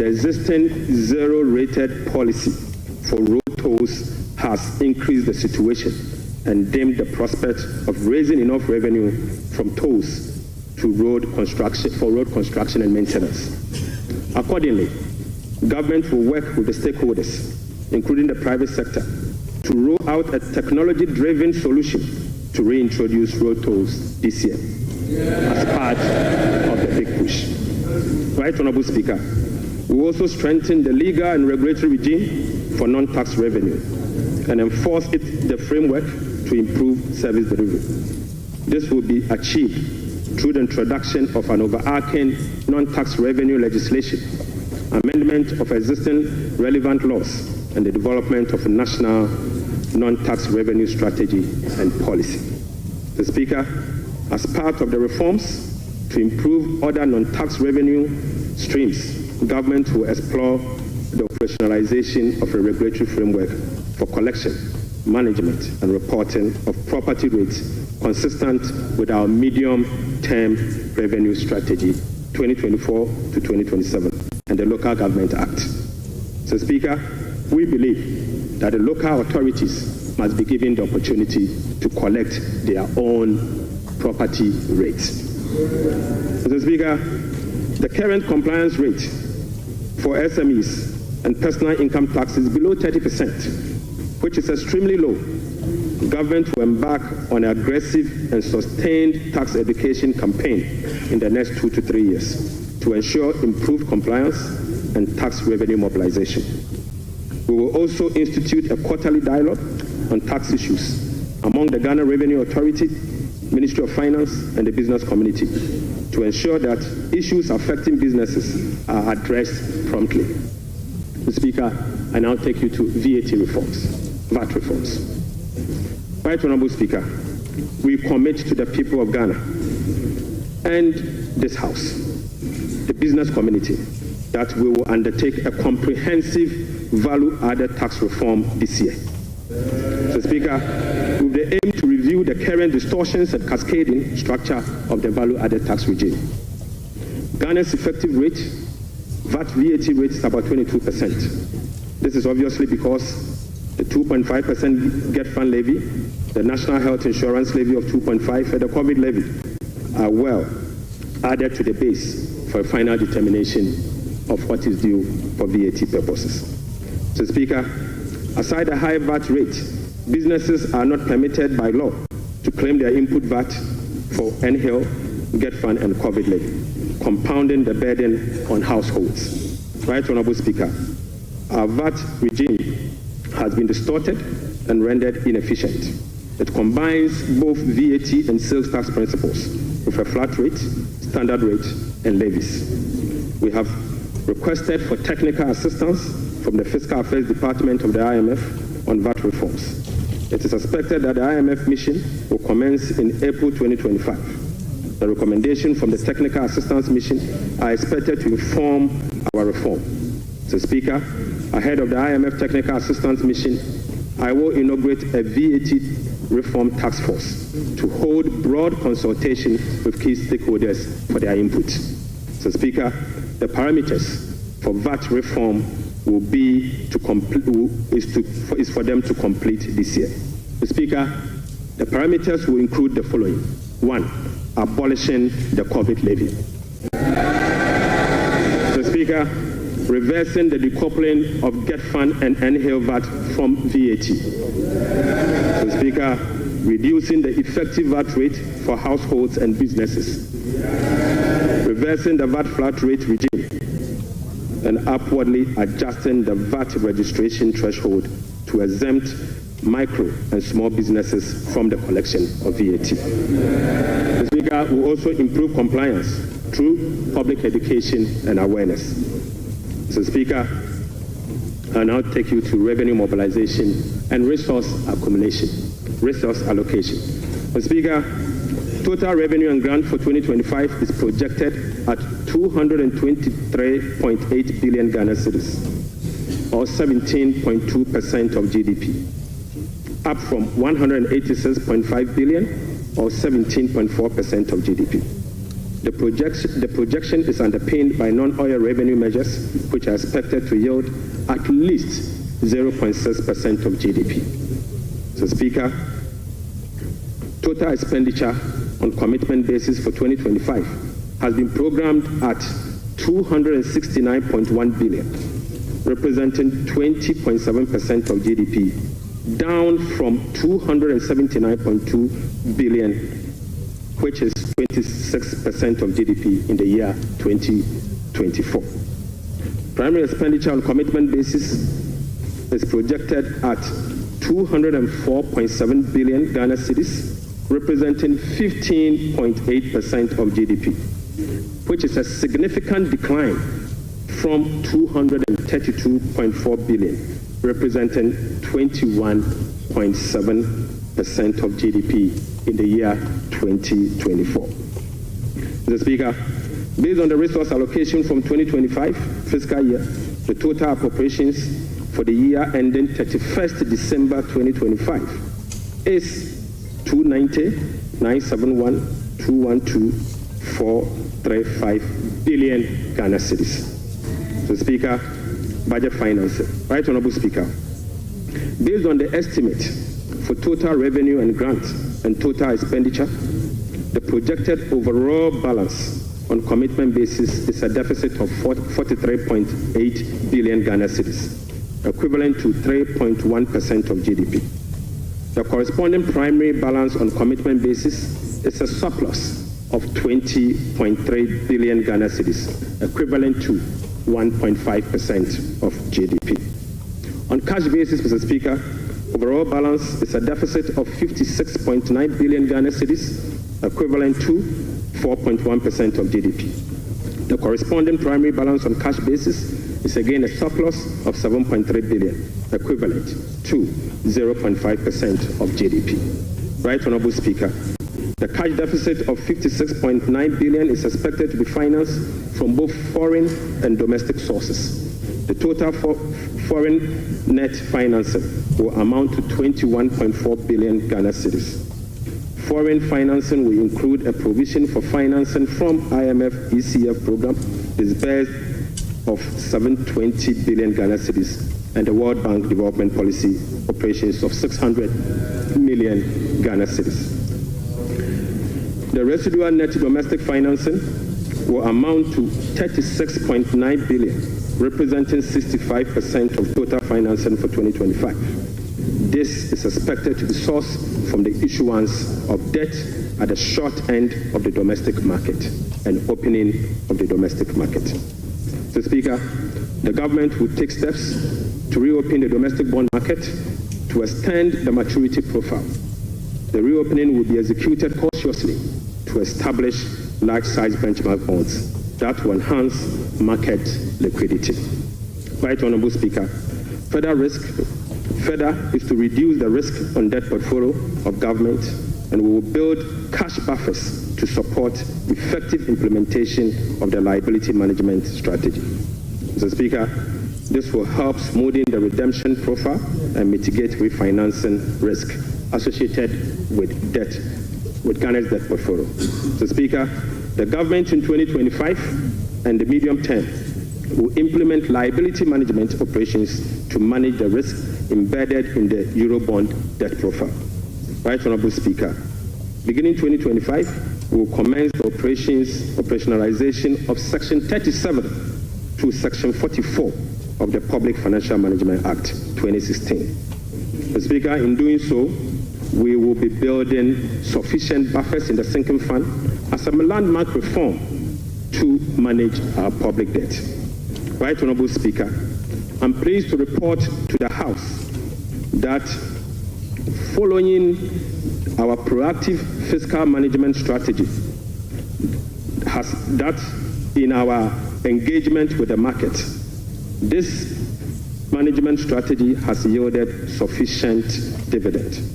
the existing zero-rated policy for road tolls has increased the situation and dimmed the prospect of raising enough revenue from tolls to road construction and maintenance. Accordingly, government will work with the stakeholders, including the private sector, to roll out a technology-driven solution to reintroduce road tolls this year as part of the big push. Right, Honorable Speaker, we will also strengthen the legal and regulatory regime for non-tax revenue and enforce the framework to improve service delivery. This will be achieved through the introduction of an overarching non-tax revenue legislation, amendment of existing relevant laws, and the development of a national non-tax revenue strategy and policy. The Speaker, as part of the reforms to improve other non-tax revenue streams, government will explore the operationalization of a regulatory framework for collection, management, and reporting of property rates consistent with our medium-term revenue strategy 2024 to 2027 and the Local Government Act. So, Speaker, we believe that the local authorities must be given the opportunity to collect their own property rates. Mr. Speaker, the current compliance rate for SMEs and personal income tax is below 30%, which is extremely low. Government will embark on an aggressive and sustained tax education campaign in the next 2 to 3 years to ensure improved compliance and tax revenue mobilization. We will also institute a quarterly dialogue on tax issues among the Ghana Revenue Authority, Ministry of Finance, and the business community to ensure that issues affecting businesses are addressed promptly. Mr. Speaker, I now take you to VAT reforms. Right, Honorable Speaker, we commit to the people of Ghana and this House, the business community, that we will undertake a comprehensive value-added tax reform this year. Mr. Speaker, with the aim to review the current distortions and cascading structure of the value-added tax regime. Ghana's effective rate, VAT rate, is about 22%. This is obviously because the 2.5% Get Fund levy, the National Health Insurance levy of 2.5%, and the COVID levy are well added to the base for a final determination of what is due for VAT purposes. So, Speaker, aside the high VAT rate, businesses are not permitted by law to claim their input VAT for NHIL, Get Fund, and COVID levy, compounding the burden on households. Right, Honorable Speaker, our VAT regime has been distorted and rendered inefficient. It combines both VAT and sales tax principles with a flat rate, standard rate, and levies. We have requested for technical assistance from the Fiscal Affairs Department of the IMF on VAT reforms. It is expected that the IMF mission will commence in April 2025. The recommendations from the Technical Assistance Mission are expected to inform our reform. So, Speaker, ahead of the IMF Technical Assistance Mission, I will inaugurate a VAT reform task force to hold broad consultation with key stakeholders for their input. So, Speaker, the parameters for VAT reform will be is for them to complete this year. So, Speaker, the parameters will include the following: 1, abolishing the COVID levy. So, Speaker, reversing the decoupling of Get Fund and NHIL VAT from VAT. So, Speaker, reducing the effective VAT rate for households and businesses. Reversing the VAT flat rate regime and upwardly adjusting the VAT registration threshold to exempt micro and small businesses from the collection of VAT. The Speaker will also improve compliance through public education and awareness. So, Speaker, I now take you to revenue mobilization and resource allocation. So, Speaker, total revenue and grant for 2025 is projected at 223.8 billion Ghana cedis, or 17.2% of GDP, up from 186.5 billion, or 17.4% of GDP. The projection is underpinned by non-oil revenue measures, which are expected to yield at least 0.6% of GDP. So, Speaker, total expenditure on commitment basis for 2025 has been programmed at 269.1 billion, representing 20.7% of GDP, down from 279.2 billion, which is 26% of GDP in the year 2024. Primary expenditure on commitment basis is projected at 204.7 billion Ghana cedis, representing 15.8% of GDP, which is a significant decline from 232.4 billion, representing 21.7% of GDP in the year 2024. Mr. Speaker, based on the resource allocation from 2025 fiscal year, the total appropriations for the year ending 31st December 2025 is 290,971,212,435 billion Ghana cedis. So, Speaker, budget financing. Right Honorable Speaker, based on the estimate for total revenue and grant and total expenditure, the projected overall balance on commitment basis is a deficit of 43.8 billion Ghana cedis, equivalent to 3.1% of GDP. The corresponding primary balance on commitment basis is a surplus of 20.3 billion Ghana cedis, equivalent to 1.5% of GDP. On cash basis, Mr. Speaker, overall balance is a deficit of 56.9 billion Ghana cedis, equivalent to 4.1% of GDP. The corresponding primary balance on cash basis is again a surplus of 7.3 billion, equivalent to 0.5% of GDP. Right Honorable Speaker, the cash deficit of 56.9 billion is expected to be financed from both foreign and domestic sources. The total foreign net financing will amount to 21.4 billion Ghana cedis. Foreign financing will include a provision for financing from IMF ECF program disbursed of 720 billion Ghana cedis and the World Bank Development Policy operations of 600 million Ghana cedis. The residual net domestic financing will amount to 36.9 billion, representing 65% of total financing for 2025. This is expected to be sourced from the issuance of debt at the short end of the domestic market and opening of the domestic market. Mr. Speaker, the government will take steps to reopen the domestic bond market to extend the maturity profile. The reopening will be executed cautiously to establish large-size benchmark bonds that will enhance market liquidity. Right Honorable Speaker, further is to reduce the risk on debt portfolio of government, and we will build cash buffers to support effective implementation of the liability management strategy. Mr. Speaker, this will help smoothing the redemption profile and mitigate refinancing risk associated with Ghana's debt portfolio. Mr. Speaker, the government in 2025 and the medium term will implement liability management operations to manage the risk embedded in the Eurobond debt profile. Right Honorable Speaker, beginning 2025, we will commence the operationalization of Section 37 to Section 44 of the Public Financial Management Act 2016. Mr. Speaker, in doing so, we will be building sufficient buffers in the sinking fund as a landmark reform to manage our public debt. Right Honorable Speaker, I'm pleased to report to the House that following our proactive fiscal management strategy, in our engagement with the market, this management strategy has yielded sufficient dividend.